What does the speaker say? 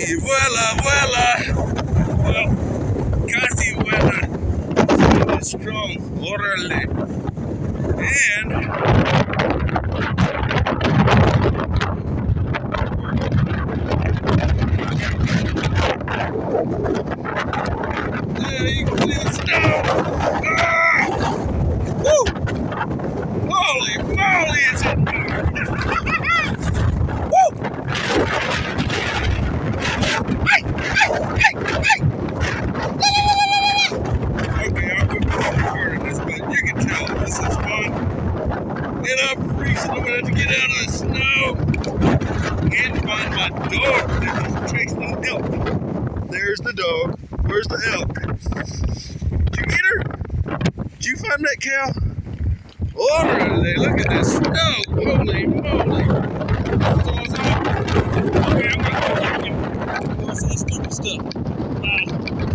Y voila, voila. Well, casi voila. It's strong. Orale. And yeah, you can see the snow. Ah! Woo! Holy moly, is it dark? Woo! Okay, I'll put more recording this, but you can tell this is fun. And I'm freezing. I'm gonna have to get out of the snow and find my dog that was chasing elk. There's the dog. Where's the elk? Did you get her? Did you find that cow? Orale, look at this snow. Holy moly. That's awesome. Okay, I'm gonna go back and do some stupid stuff.